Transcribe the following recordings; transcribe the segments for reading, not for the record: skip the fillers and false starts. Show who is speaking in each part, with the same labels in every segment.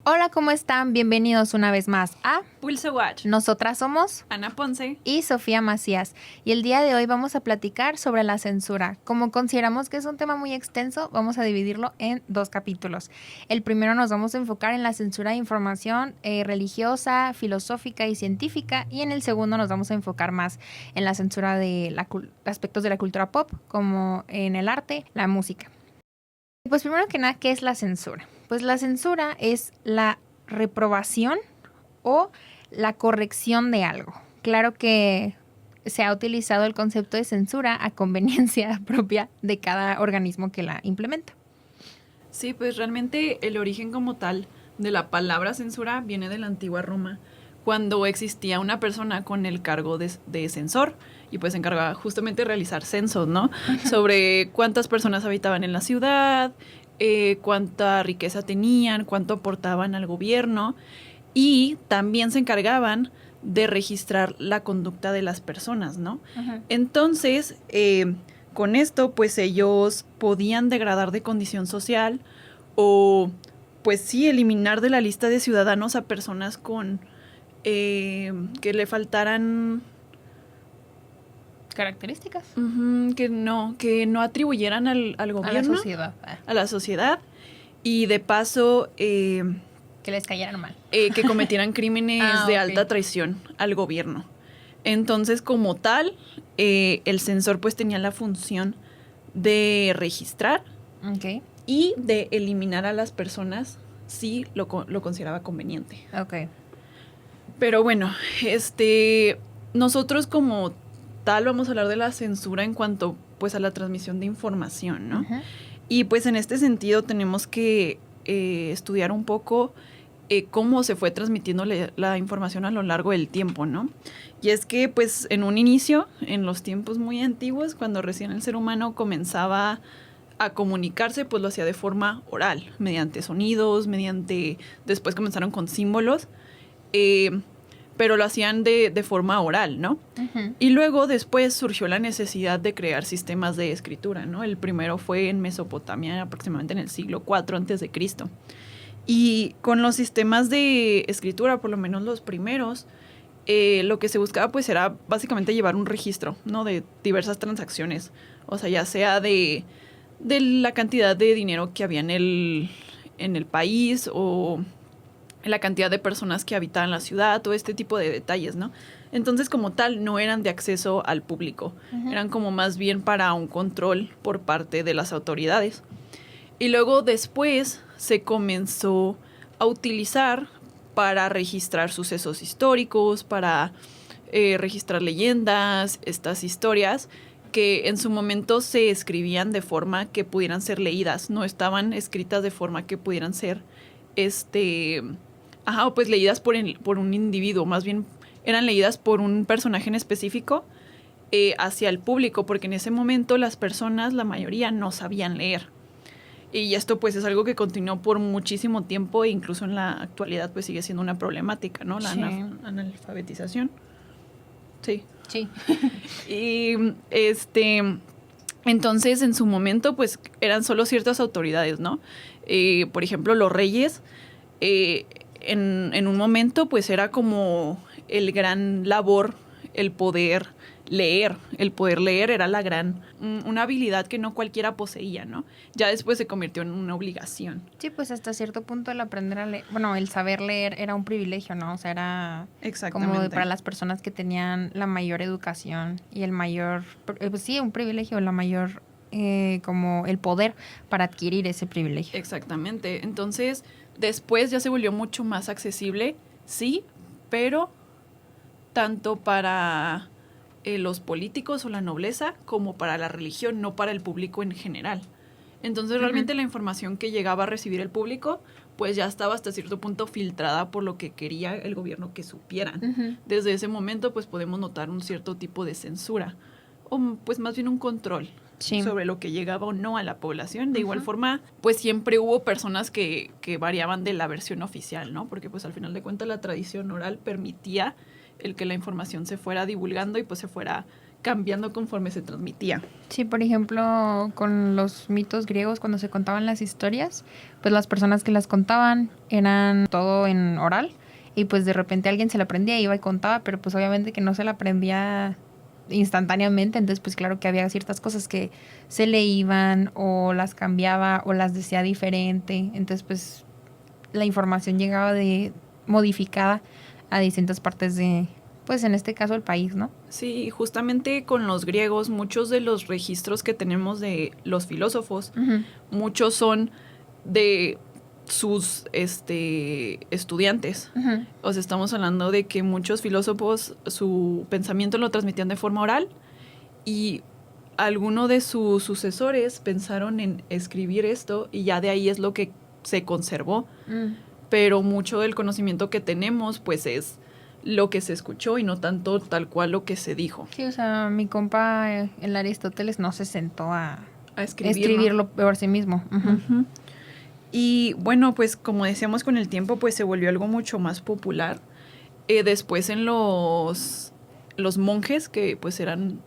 Speaker 1: Hola, ¿cómo están? Bienvenidos una vez más a
Speaker 2: Pulso Watch.
Speaker 1: Nosotras somos
Speaker 2: Ana Ponce
Speaker 1: y Sofía Macías. Y el día de hoy vamos a platicar sobre la censura. Como consideramos que es un tema muy extenso, vamos a dividirlo en 2 capítulos. El primero nos vamos a enfocar en la censura de información religiosa, filosófica y científica. Y en el segundo nos vamos a enfocar más en la censura de aspectos de la cultura pop, como en el arte, la música. Pues primero que nada, ¿qué es la censura? Pues la censura es la reprobación o la corrección de algo. Claro que se ha utilizado el concepto de censura a conveniencia propia de cada organismo que la implementa.
Speaker 2: Sí, pues realmente el origen como tal de la palabra censura viene de la antigua Roma, cuando existía una persona con el cargo de censor y pues se encargaba justamente de realizar censos, ¿no? Sobre cuántas personas habitaban en la ciudad, cuánta riqueza tenían, cuánto aportaban al gobierno, y también se encargaban de registrar la conducta de las personas, ¿no?
Speaker 1: Ajá.
Speaker 2: Entonces, con esto, pues ellos podían degradar de condición social o, pues sí, eliminar de la lista de ciudadanos a personas con que le faltaran
Speaker 1: ¿Características?
Speaker 2: que no atribuyeran al
Speaker 1: A la
Speaker 2: gobierno,
Speaker 1: sociedad.
Speaker 2: a la sociedad, y de paso
Speaker 1: Que les cayeran mal.
Speaker 2: que cometieran crímenes de alta traición al gobierno. Entonces, como tal, el censor pues tenía la función de registrar
Speaker 1: Ok.
Speaker 2: y de eliminar a las personas si lo consideraba conveniente.
Speaker 1: Ok.
Speaker 2: Pero bueno, nosotros como tal vamos a hablar de la censura en cuanto pues a la transmisión de información, ¿no?
Speaker 1: Uh-huh.
Speaker 2: Y pues en este sentido tenemos que estudiar un poco cómo se fue transmitiendo la información a lo largo del tiempo, ¿no? Y es que pues en un inicio, en los tiempos muy antiguos, cuando recién el ser humano comenzaba a comunicarse, pues lo hacía de forma oral, mediante sonidos, después comenzaron con símbolos, pero lo hacían de forma oral, ¿no?
Speaker 1: Uh-huh.
Speaker 2: Y luego después surgió la necesidad de crear sistemas de escritura, ¿no? El primero fue en Mesopotamia, aproximadamente en el siglo IV a.C. Y con los sistemas de escritura, por lo menos los primeros, lo que se buscaba pues era básicamente llevar un registro, ¿no? De diversas transacciones. O sea, ya sea de la cantidad de dinero que había en el país o la cantidad de personas que habitaban la ciudad, todo este tipo de detalles, ¿no? Entonces, como tal, no eran de acceso al público.
Speaker 1: Uh-huh.
Speaker 2: Eran como más bien para un control por parte de las autoridades. Y luego después se comenzó a utilizar para registrar sucesos históricos, para registrar leyendas, estas historias que en su momento se escribían de forma que pudieran ser leídas, no estaban escritas de forma que pudieran ser pues leídas por un individuo, más bien eran leídas por un personaje en específico hacia el público, porque en ese momento las personas, la mayoría, no sabían leer. Y esto pues es algo que continuó por muchísimo tiempo e incluso en la actualidad pues sigue siendo una problemática, ¿no? La analfabetización. Sí.
Speaker 1: Sí.
Speaker 2: Y entonces en su momento pues eran solo ciertas autoridades, ¿no? Por ejemplo, los reyes en un momento pues era como el gran labor, el poder leer. El poder leer era una habilidad que no cualquiera poseía, ¿no? Ya después se convirtió en una obligación.
Speaker 1: Sí, pues hasta cierto punto el aprender a leer, bueno, el saber leer era un privilegio, ¿no? O sea, era como para las personas que tenían la mayor educación y el mayor, pues sí, un privilegio, la mayor, como el poder para adquirir ese privilegio.
Speaker 2: Exactamente. Entonces, después ya se volvió mucho más accesible, sí, pero tanto para los políticos o la nobleza como para la religión, no para el público en general. Entonces, realmente la información que llegaba a recibir el público, pues ya estaba hasta cierto punto filtrada por lo que quería el gobierno que supieran. Desde ese momento, pues podemos notar un cierto tipo de censura, o pues más bien un control sobre lo que llegaba o no a la población. De igual forma, pues siempre hubo personas que variaban de la versión oficial, ¿no? Porque pues al final de cuentas la tradición oral permitía el que la información se fuera divulgando y pues se fuera cambiando conforme se transmitía.
Speaker 1: Sí, por ejemplo, con los mitos griegos, cuando se contaban las historias, pues las personas que las contaban eran todo en oral y pues de repente alguien se la aprendía, iba y contaba, pero pues obviamente que no se la aprendía instantáneamente, entonces pues claro que había ciertas cosas que se le iban o las cambiaba o las decía diferente, entonces pues la información llegaba de modificada a distintas partes de, pues en este caso el país, ¿no?
Speaker 2: Sí, justamente con los griegos, muchos de los registros que tenemos de los filósofos, muchos son de sus estudiantes. O sea, estamos hablando de que muchos filósofos su pensamiento lo transmitían de forma oral y algunos de sus sucesores pensaron en escribir esto y ya de ahí es lo que se conservó. Pero mucho del conocimiento que tenemos pues es lo que se escuchó y no tanto tal cual lo que se dijo.
Speaker 1: Sí, o sea, mi compa, el Aristóteles, no se sentó a
Speaker 2: escribirlo
Speaker 1: por sí mismo.
Speaker 2: Y bueno, pues como decíamos con el tiempo, pues se volvió algo mucho más popular. Después en los monjes, que pues eran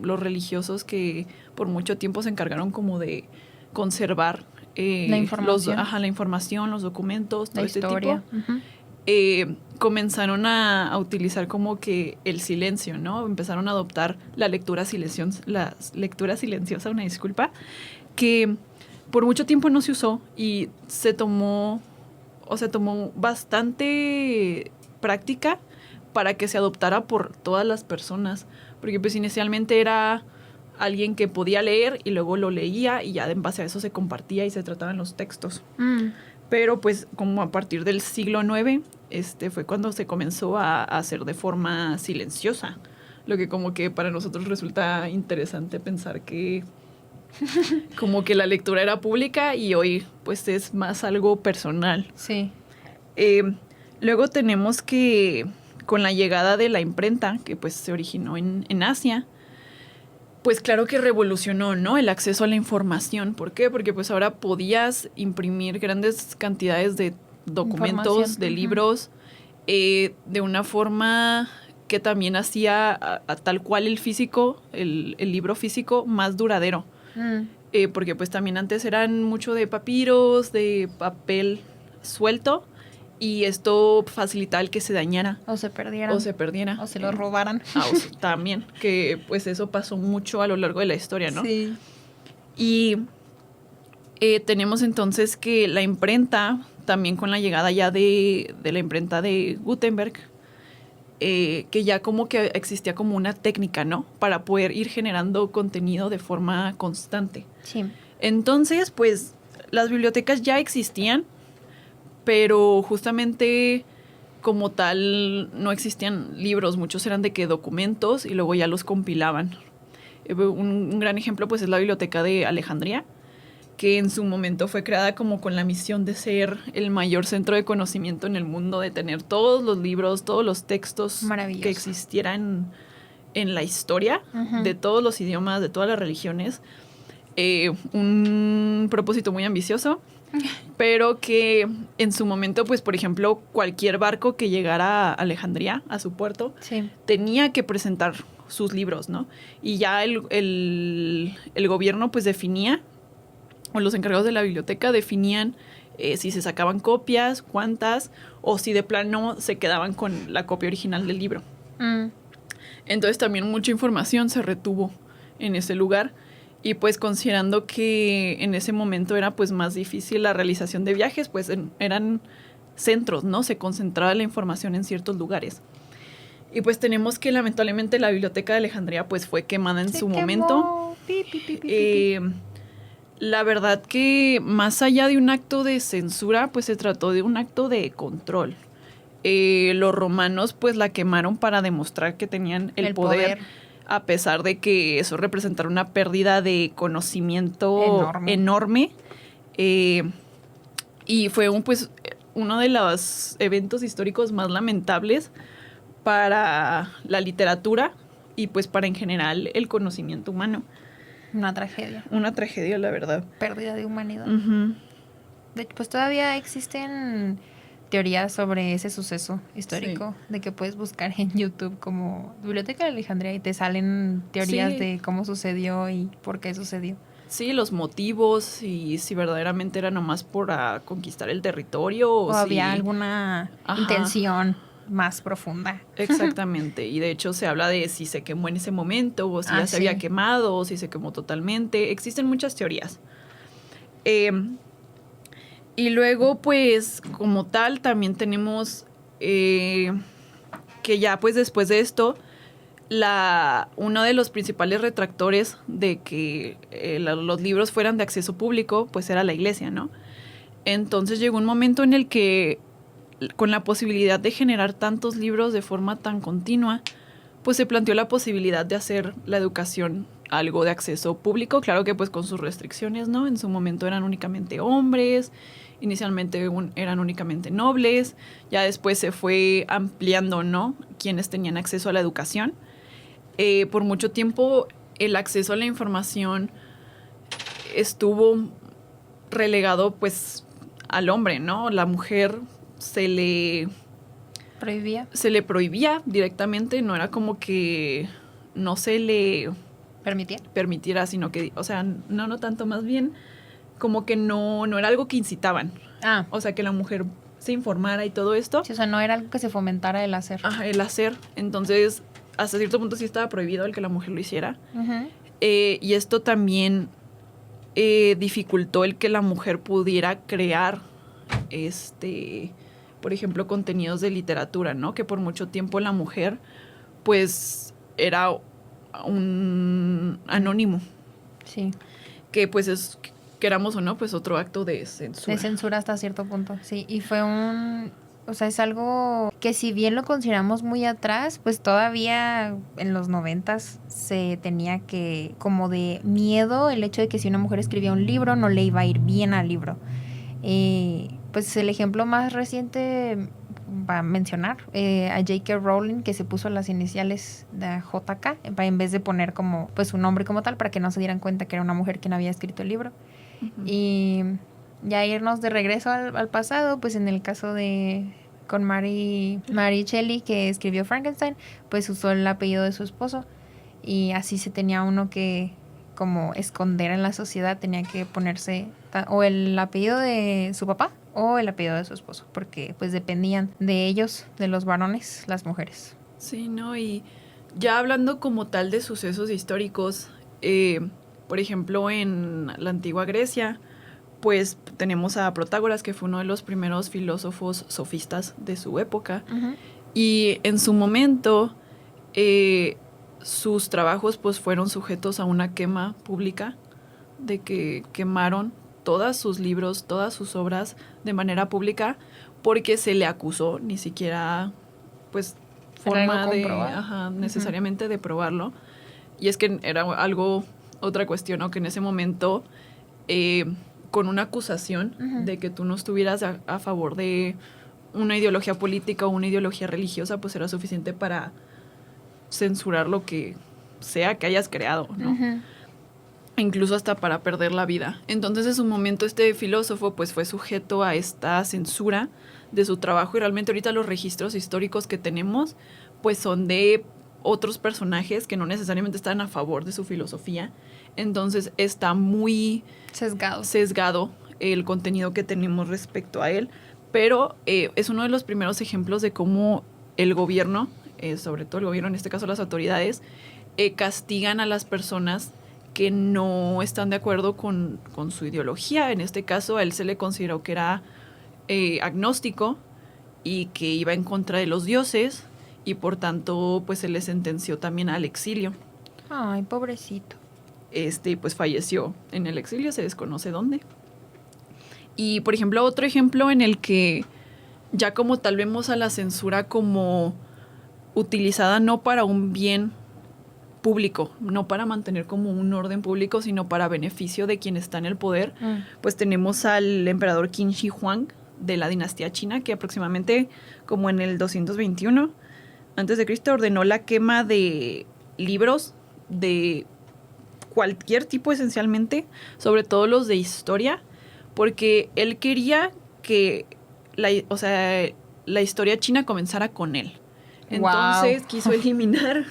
Speaker 2: los religiosos que por mucho tiempo se encargaron como de conservar
Speaker 1: la información.
Speaker 2: La información, los documentos, todo
Speaker 1: la
Speaker 2: este
Speaker 1: historia.
Speaker 2: tipo. Comenzaron a utilizar como que el silencio, ¿no? Empezaron a adoptar la lectura silenciosa, una disculpa, que por mucho tiempo no se usó y se tomó bastante práctica para que se adoptara por todas las personas, porque pues inicialmente era alguien que podía leer y luego lo leía y ya en base a eso se compartía y se trataban los textos. Pero pues como a partir del siglo IX, fue cuando se comenzó a hacer de forma silenciosa, lo que como que para nosotros resulta interesante pensar que como que la lectura era pública y hoy pues es más algo personal.
Speaker 1: Sí.
Speaker 2: Luego tenemos que con la llegada de la imprenta, que pues se originó en Asia, pues claro que revolucionó, ¿no? El acceso a la información. ¿Por qué? Porque pues ahora podías imprimir grandes cantidades de documentos, de libros, de una forma que también hacía a tal cual el físico, el libro físico, más duradero. Porque pues también antes eran mucho de papiros, de papel suelto, y esto facilitaba el que se dañara.
Speaker 1: O se perdiera.
Speaker 2: O se
Speaker 1: lo robaran.
Speaker 2: También, que pues eso pasó mucho a lo largo de la historia, ¿no?
Speaker 1: Sí.
Speaker 2: Y tenemos entonces que la imprenta, también con la llegada ya de la imprenta de Gutenberg, que ya como que existía como una técnica, ¿no? Para poder ir generando contenido de forma constante.
Speaker 1: Sí.
Speaker 2: Entonces, pues, las bibliotecas ya existían, pero justamente como tal no existían libros, muchos eran de que documentos y luego ya los compilaban. Un gran ejemplo pues es la Biblioteca de Alejandría, que en su momento fue creada como con la misión de ser el mayor centro de conocimiento en el mundo, de tener todos los libros, todos los textos que existieran en la historia, de todos los idiomas, de todas las religiones. Un propósito muy ambicioso, pero que en su momento, pues, por ejemplo, cualquier barco que llegara a Alejandría, a su puerto, tenía que presentar sus libros, ¿no? Y ya el gobierno, pues, definía, o los encargados de la biblioteca definían si se sacaban copias, cuántas, o si de plano se quedaban con la copia original del libro. Entonces también mucha información se retuvo en ese lugar. Y pues considerando que en ese momento era pues más difícil la realización de viajes, pues eran centros, ¿no? Se concentraba la información en ciertos lugares. Y pues tenemos que lamentablemente la Biblioteca de Alejandría pues fue quemada en su momento. La verdad que más allá de un acto de censura, pues se trató de un acto de control. Los romanos pues la quemaron para demostrar que tenían el poder. A pesar de que eso representara una pérdida de conocimiento enorme. Y fue uno de los eventos históricos más lamentables para la literatura y pues para en general el conocimiento humano.
Speaker 1: Una tragedia.
Speaker 2: Una tragedia, la verdad.
Speaker 1: Pérdida de humanidad. De hecho, pues todavía existen teorías sobre ese suceso histórico, de que puedes buscar en YouTube como Biblioteca de Alejandría y te salen teorías de cómo sucedió y por qué sucedió.
Speaker 2: Sí, los motivos y si verdaderamente era nomás por conquistar el territorio
Speaker 1: o
Speaker 2: si
Speaker 1: había alguna intención más profunda.
Speaker 2: Exactamente, y de hecho se habla de si se quemó en ese momento o si ya se había quemado o si se quemó totalmente. Existen muchas teorías. Y luego, pues, como tal, también tenemos que ya, pues, después de esto, uno de los principales retractores de que los libros fueran de acceso público, pues, era la iglesia, ¿no? Entonces llegó un momento en el que, con la posibilidad de generar tantos libros de forma tan continua, pues se planteó la posibilidad de hacer la educación algo de acceso público, claro que pues con sus restricciones, ¿no? En su momento eran únicamente hombres, inicialmente eran únicamente nobles, ya después se fue ampliando, ¿no? Quienes tenían acceso a la educación. Por mucho tiempo el acceso a la información estuvo relegado pues al hombre, ¿no? La mujer se le prohibía directamente, no era como que no se le permitiera, sino que, o sea, no tanto, más bien como que no era algo que incitaban. O sea, que la mujer se informara y todo esto.
Speaker 1: Sí, o sea, no era algo que se fomentara el hacer.
Speaker 2: El hacer. Entonces, hasta cierto punto sí estaba prohibido el que la mujer lo hiciera.
Speaker 1: Uh-huh.
Speaker 2: Y esto también dificultó el que la mujer pudiera crear por ejemplo, contenidos de literatura, ¿no? Que por mucho tiempo la mujer, pues, era un anónimo.
Speaker 1: Sí.
Speaker 2: Que, pues, es, queramos o no, pues, otro acto de censura.
Speaker 1: De censura hasta cierto punto, sí. Y fue o sea, es algo que si bien lo consideramos muy atrás, pues todavía en los 90s se tenía que, como de miedo, el hecho de que si una mujer escribía un libro, no le iba a ir bien al libro. Pues el ejemplo más reciente va a mencionar a J.K. Rowling, que se puso las iniciales de JK en vez de poner como pues su nombre como tal, para que no se dieran cuenta que era una mujer que no había escrito el libro. Uh-huh. Y ya irnos de regreso al pasado, pues en el caso con Mary Shelley, que escribió Frankenstein, pues usó el apellido de su esposo, y así se tenía uno que como esconder en la sociedad, tenía que ponerse o el apellido de su papá o el apellido de su esposo, porque pues dependían de ellos, de los varones, las mujeres.
Speaker 2: Sí, ¿no? Y ya hablando como tal de sucesos históricos, por ejemplo, en la antigua Grecia, pues tenemos a Protágoras, que fue uno de los primeros filósofos sofistas de su época. Uh-huh. Y en su momento, sus trabajos pues fueron sujetos a una quema pública, de que quemaron todos sus libros, todas sus obras de manera pública, porque se le acusó, ni siquiera pues forma necesariamente de probarlo. Y es que era otra cuestión, ¿no? Que en ese momento, con una acusación uh-huh. de que tú no estuvieras a favor de una ideología política o una ideología religiosa, pues era suficiente para censurar lo que sea que hayas creado, ¿no? Uh-huh. Incluso hasta para perder la vida. Entonces, en su momento, este filósofo pues fue sujeto a esta censura de su trabajo, y realmente ahorita los registros históricos que tenemos pues son de otros personajes que no necesariamente están a favor de su filosofía. Entonces está muy sesgado el contenido que tenemos respecto a él, pero es uno de los primeros ejemplos de cómo el gobierno, sobre todo el gobierno, en este caso las autoridades, castigan a las personas que no están de acuerdo con su ideología. En este caso, a él se le consideró que era agnóstico y que iba en contra de los dioses, y por tanto, pues se le sentenció también al exilio.
Speaker 1: Ay, pobrecito.
Speaker 2: Pues falleció en el exilio, se desconoce dónde. Y, por ejemplo, otro ejemplo en el que ya como tal vemos a la censura como utilizada no para un bien público, no para mantener como un orden público, sino para beneficio de quien está en el poder, pues tenemos al emperador Qin Shi Huang de la dinastía china, que aproximadamente como en el 221 antes de Cristo ordenó la quema de libros de cualquier tipo, esencialmente, sobre todo los de historia, porque él quería que o sea, la historia china comenzara con él. Entonces quiso eliminar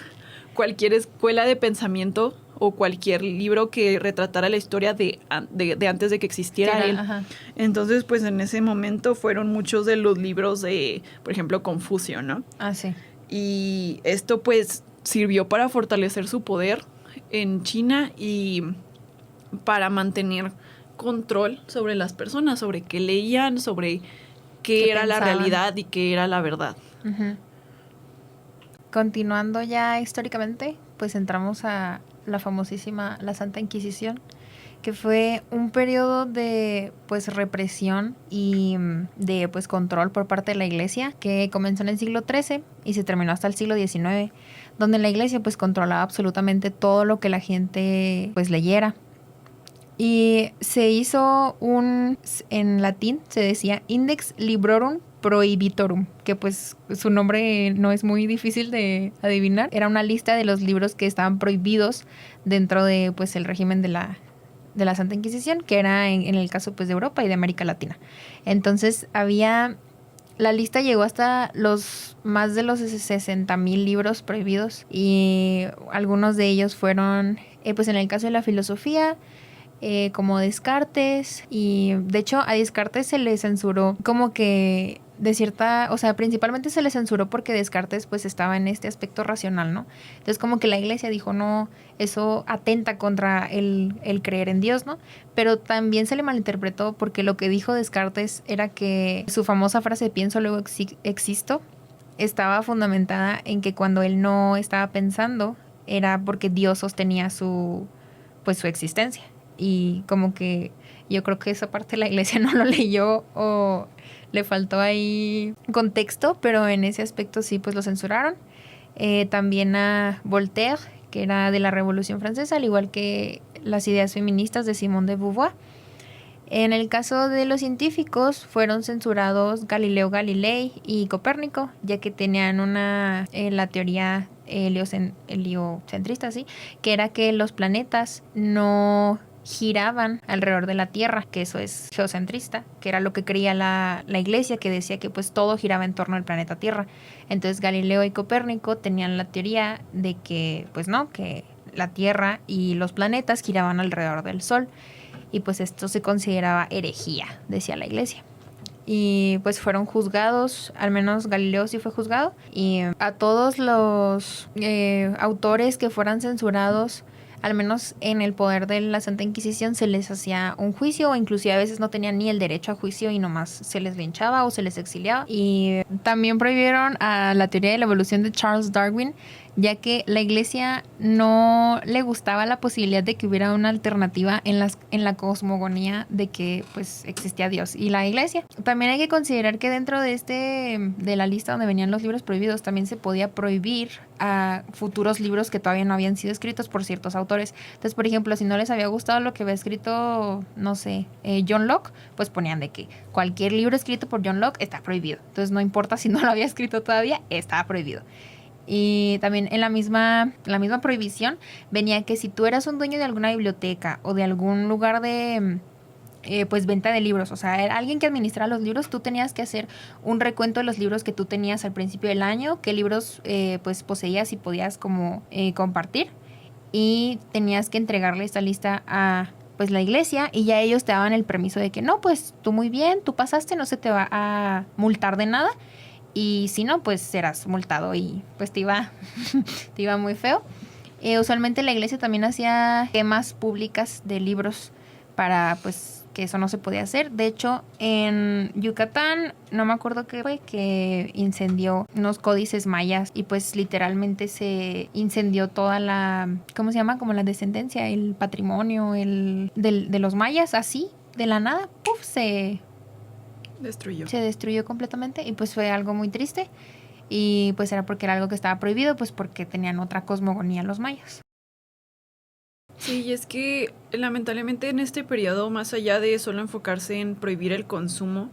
Speaker 2: cualquier escuela de pensamiento o cualquier libro que retratara la historia de antes de que existiera él.
Speaker 1: Ajá.
Speaker 2: Entonces, pues en ese momento fueron muchos de los libros de, por ejemplo, Confucio, ¿no?
Speaker 1: Ah, sí.
Speaker 2: Y esto pues sirvió para fortalecer su poder en China y para mantener control sobre las personas, sobre qué leían, sobre qué era
Speaker 1: pensaban.
Speaker 2: la realidad y qué era la verdad.
Speaker 1: Uh-huh. Continuando ya históricamente, pues entramos a la famosísima la Santa Inquisición, que fue un periodo de pues represión y de pues control por parte de la Iglesia, que comenzó en el siglo XIII y se terminó hasta el siglo XIX, donde la Iglesia pues controlaba absolutamente todo lo que la gente pues leyera. Y se hizo en latín se decía Index Librorum Prohibitorum, que pues su nombre no es muy difícil de adivinar. Era una lista de los libros que estaban prohibidos dentro de pues el régimen de la Santa Inquisición, que era en el caso pues de Europa y de América Latina. Entonces la lista llegó hasta más de los 60,000 libros prohibidos, y algunos de ellos fueron pues en el caso de la filosofía, como Descartes, y de hecho a Descartes se le censuró como que de cierta, o sea, principalmente se le censuró porque Descartes pues estaba en este aspecto racional, ¿no? Entonces como que la Iglesia dijo, no, eso atenta contra el creer en Dios, ¿no? Pero también se le malinterpretó porque lo que dijo Descartes era que su famosa frase pienso luego existo estaba fundamentada en que cuando él no estaba pensando era porque Dios sostenía su existencia. Y como que yo creo que esa parte la Iglesia no lo leyó o le faltó ahí contexto, pero en ese aspecto sí pues lo censuraron. También a Voltaire, que era de la Revolución Francesa, al igual que las ideas feministas de Simone de Beauvoir. En el caso de los científicos fueron censurados Galileo Galilei y Copérnico, ya que tenían la teoría heliocentrista, ¿sí? Que era que los planetas no giraban alrededor de la Tierra, que eso es geocentrista, que era lo que creía la Iglesia, que decía que pues todo giraba en torno al planeta Tierra. Entonces Galileo y Copérnico tenían la teoría de que pues no, que la Tierra y los planetas giraban alrededor del Sol, y pues esto se consideraba herejía, decía la Iglesia. Y pues fueron juzgados, al menos Galileo sí fue juzgado, y a todos los autores que fueran censurados, al menos en el poder de la Santa Inquisición, se les hacía un juicio, o inclusive a veces no tenían ni el derecho a juicio y nomás se les linchaba o se les exiliaba. Y también prohibieron a la teoría de la evolución de Charles Darwin, ya que la Iglesia no le gustaba la posibilidad de que hubiera una alternativa en la cosmogonía de que pues existía Dios y la Iglesia. También hay que considerar que dentro de la lista donde venían los libros prohibidos también se podía prohibir a futuros libros que todavía no habían sido escritos por ciertos autores. Entonces, por ejemplo, si no les había gustado lo que había escrito, no sé, John Locke, pues ponían de que cualquier libro escrito por John Locke está prohibido. Entonces no importa si no lo había escrito todavía, estaba prohibido. Y también en la misma prohibición venía que si tú eras un dueño de alguna biblioteca o de algún lugar de pues venta de libros, o sea, era alguien que administraba los libros, tú tenías que hacer un recuento de los libros que tú tenías al principio del año, qué libros pues poseías y podías como compartir, y tenías que entregarle esta lista a pues la Iglesia, y ya ellos te daban el permiso de que no, pues tú muy bien, tú pasaste, no se te va a multar de nada. Y si no, pues serás multado y pues te iba muy feo. Usualmente la Iglesia también hacía quemas públicas de libros para pues que eso no se podía hacer. De hecho, en Yucatán, no me acuerdo qué fue, que incendió unos códices mayas y pues literalmente se incendió toda ¿cómo se llama? Como la descendencia, el patrimonio de los mayas, así, de la nada, ¡puf! Se destruyó completamente, y pues fue algo muy triste, y pues era porque era algo que estaba prohibido, pues porque tenían otra cosmogonía los mayas.
Speaker 2: Sí, y es que lamentablemente en este periodo, más allá de solo enfocarse en prohibir el consumo,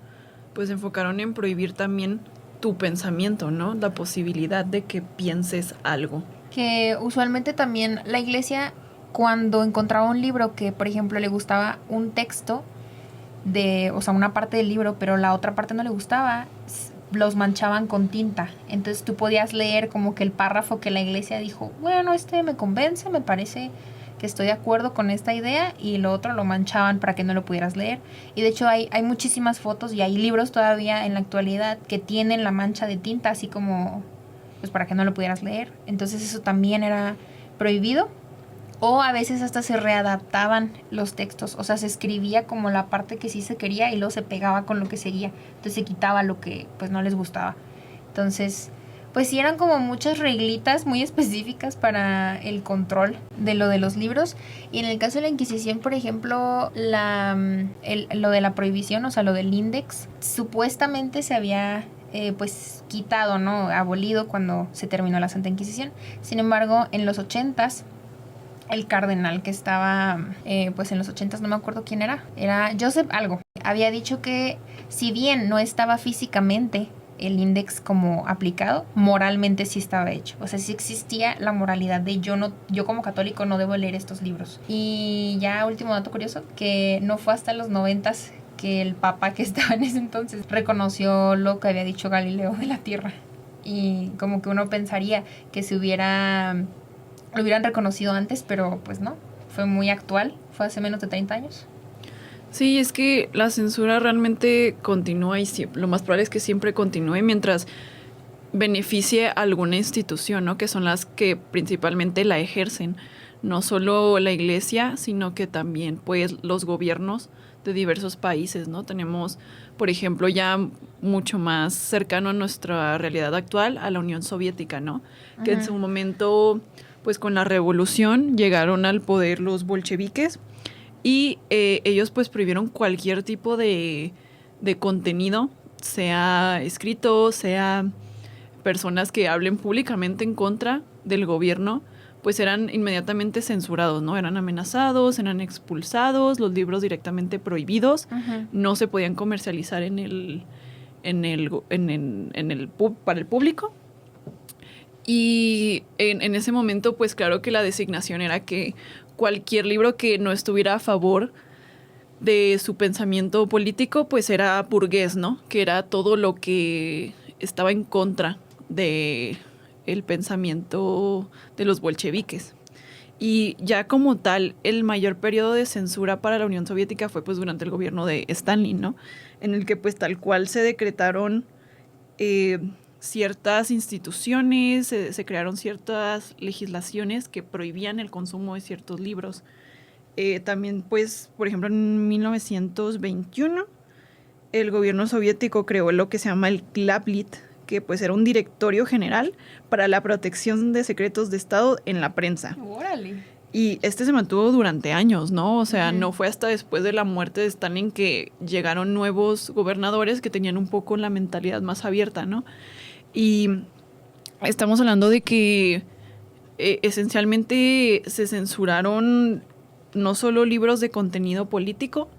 Speaker 2: pues se enfocaron en prohibir también tu pensamiento, ¿no? La posibilidad de que pienses algo.
Speaker 1: Que usualmente también la Iglesia, cuando encontraba un libro que, por ejemplo, le gustaba un texto, o sea, una parte del libro, pero la otra parte no le gustaba, los manchaban con tinta. Entonces tú podías leer como que el párrafo que la iglesia dijo, bueno, me convence, me parece que estoy de acuerdo con esta idea, y lo otro lo manchaban para que no lo pudieras leer. Y de hecho hay muchísimas fotos y hay libros todavía en la actualidad que tienen la mancha de tinta, así como pues para que no lo pudieras leer. Entonces eso también era prohibido. O a veces hasta se readaptaban los textos, o sea, se escribía como la parte que sí se quería y luego se pegaba con lo que seguía. Entonces se quitaba lo que pues no les gustaba. Entonces, pues sí eran como muchas reglitas muy específicas para el control de lo de los libros. Y en el caso de la Inquisición, por ejemplo, lo de la prohibición, o sea, lo del índex, supuestamente se había pues quitado, ¿no? Abolido cuando se terminó la Santa Inquisición. Sin embargo, en los 80s, el cardenal que estaba, pues en los 80s, no me acuerdo quién era Joseph algo, había dicho que si bien no estaba físicamente el índex como aplicado, moralmente sí estaba hecho. O sea, sí existía la moralidad de yo como católico no debo leer estos libros. Y ya último dato curioso, que no fue hasta los 90s que el papa que estaba en ese entonces reconoció lo que había dicho Galileo de la Tierra. Y como que uno pensaría que lo hubieran reconocido antes, pero pues no, fue muy actual, fue hace menos de 30 años.
Speaker 2: Sí, es que la censura realmente continúa y lo más probable es que siempre continúe mientras beneficie a alguna institución, ¿no? Que son las que principalmente la ejercen. No solo la iglesia, sino que también pues los gobiernos de diversos países, ¿no? Tenemos, por ejemplo, ya mucho más cercano a nuestra realidad actual, a la Unión Soviética, ¿no? Uh-huh. Que en su momento, pues con la revolución llegaron al poder los bolcheviques y ellos pues prohibieron cualquier tipo de contenido, sea escrito, sea personas que hablen públicamente en contra del gobierno, pues eran inmediatamente censurados, ¿no? Eran amenazados, eran expulsados, los libros directamente prohibidos, uh-huh. No se podían comercializar para el público. Y en ese momento, pues claro que la designación era que cualquier libro que no estuviera a favor de su pensamiento político, pues era burgués, ¿no? Que era todo lo que estaba en contra de el pensamiento de los bolcheviques. Y ya como tal, el mayor periodo de censura para la Unión Soviética fue pues durante el gobierno de Stalin, ¿no? En el que pues tal cual se decretaron ciertas instituciones, se crearon ciertas legislaciones que prohibían el consumo de ciertos libros. También pues, por ejemplo, en 1921 el gobierno soviético creó lo que se llama el Klavlit, que pues era un directorio general para la protección de secretos de Estado en la prensa.
Speaker 1: ¡Órale!
Speaker 2: Y se mantuvo durante años, ¿no? O sea, uh-huh. No fue hasta después de la muerte de Stalin que llegaron nuevos gobernadores que tenían un poco la mentalidad más abierta, ¿no? Y estamos hablando de que esencialmente se censuraron no solo libros de contenido político,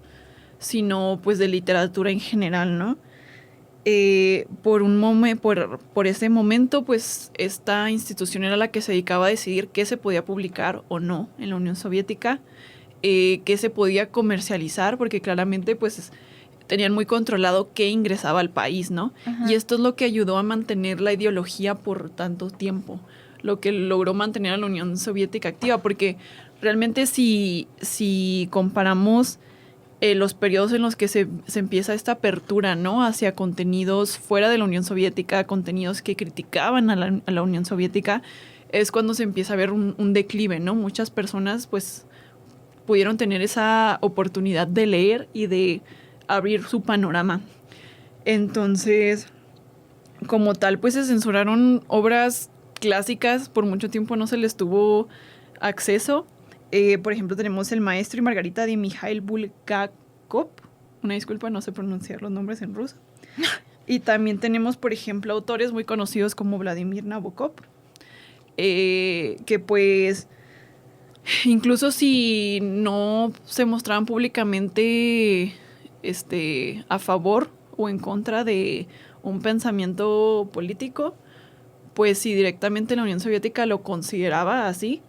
Speaker 2: sino pues de literatura en general, ¿no? Por ese momento, pues esta institución era la que se dedicaba a decidir qué se podía publicar o no en la Unión Soviética, qué se podía comercializar, porque claramente pues tenían muy controlado qué ingresaba al país, ¿no? Uh-huh. Y esto es lo que ayudó a mantener la ideología por tanto tiempo, lo que logró mantener a la Unión Soviética activa, porque realmente si comparamos los periodos en los que se empieza esta apertura, ¿no? Hacia contenidos fuera de la Unión Soviética, contenidos que criticaban a la Unión Soviética, es cuando se empieza a ver un declive, ¿no? Muchas personas pues pudieron tener esa oportunidad de leer y de abrir su panorama. Entonces, como tal, pues se censuraron obras clásicas, por mucho tiempo no se les tuvo acceso. Por ejemplo, tenemos El Maestro y Margarita de Mikhail Bulgakov. Una disculpa, no sé pronunciar los nombres en ruso. Y también tenemos, por ejemplo, autores muy conocidos como Vladimir Nabokov, que pues, incluso si no se mostraban públicamente a favor o en contra de un pensamiento político, pues si directamente la Unión Soviética lo consideraba así,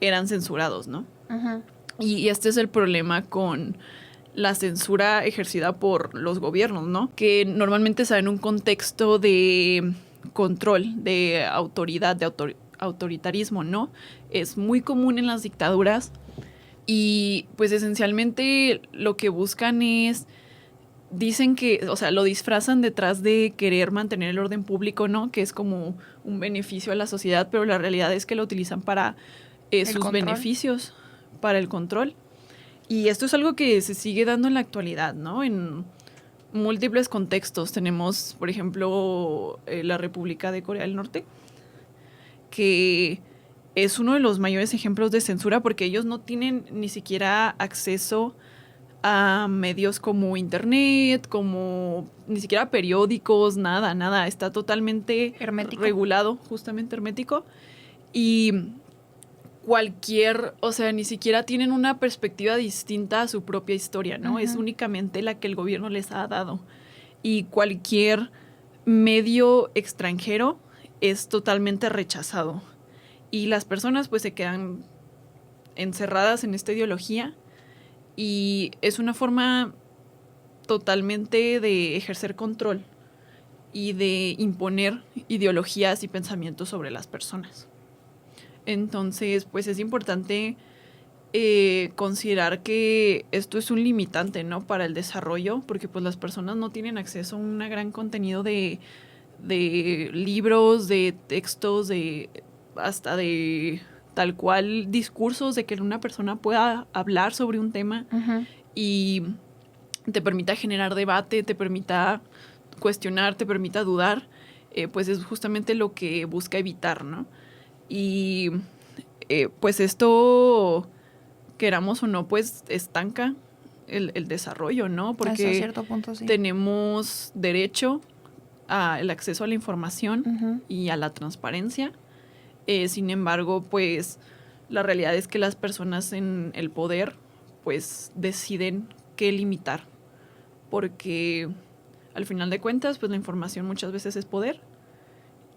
Speaker 2: eran censurados, ¿no? Uh-huh. Y este es el problema con la censura ejercida por los gobiernos, ¿no? Que normalmente se da en un contexto de control, de autoridad, de autoritarismo, ¿no? Es muy común en las dictaduras y pues esencialmente lo que buscan es, dicen que, o sea, lo disfrazan detrás de querer mantener el orden público, ¿no? Que es como un beneficio a la sociedad, pero la realidad es que lo utilizan para sus
Speaker 1: control.
Speaker 2: beneficios, para el control. Y esto es algo que se sigue dando en la actualidad, ¿no? En múltiples contextos. Tenemos, por ejemplo, la República de Corea del Norte, que es uno de los mayores ejemplos de censura porque ellos no tienen ni siquiera acceso a medios como internet, como ni siquiera periódicos, nada. Está totalmente
Speaker 1: Hermético.
Speaker 2: regulado, justamente hermético. Y o sea, ni siquiera tienen una perspectiva distinta a su propia historia, ¿no? Es únicamente la que el gobierno les ha dado. Y cualquier medio extranjero es totalmente rechazado. Y las personas pues se quedan encerradas en esta ideología y es una forma totalmente de ejercer control y de imponer ideologías y pensamientos sobre las personas. Entonces, pues es importante considerar que esto es un limitante, ¿no? Para el desarrollo, porque pues las personas no tienen acceso a un gran contenido de libros, de textos, hasta de tal cual discursos, de que una persona pueda hablar sobre un tema y te permita generar debate, te permita cuestionar, te permita dudar, pues es justamente lo que busca evitar, ¿no? Y pues esto, queramos o no, pues estanca el desarrollo, ¿no? Porque
Speaker 1: hasta cierto punto, sí.
Speaker 2: tenemos derecho al acceso a la información y a la transparencia. Sin embargo, pues la realidad es que las personas en el poder pues deciden qué limitar, porque al final de cuentas pues la información muchas veces es poder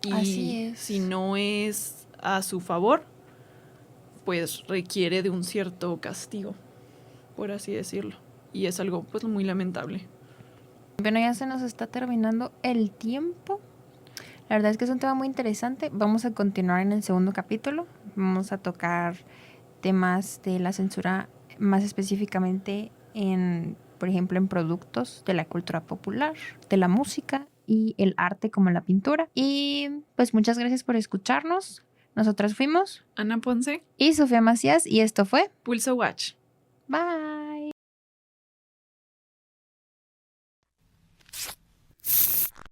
Speaker 2: y
Speaker 1: así es.
Speaker 2: Si no es a su favor, pues requiere de un cierto castigo, por así decirlo, y es algo pues muy lamentable.
Speaker 1: Bueno, ya se nos está terminando el tiempo. La verdad es que es un tema muy interesante. Vamos a continuar en el segundo capítulo. Vamos a tocar temas de la censura más específicamente por ejemplo, en productos de la cultura popular, de la música y el arte como la pintura. Y pues muchas gracias por escucharnos. Nosotras fuimos
Speaker 2: Ana Ponce
Speaker 1: y Sofía Macías y esto fue
Speaker 2: Pulso Watch.
Speaker 1: Bye.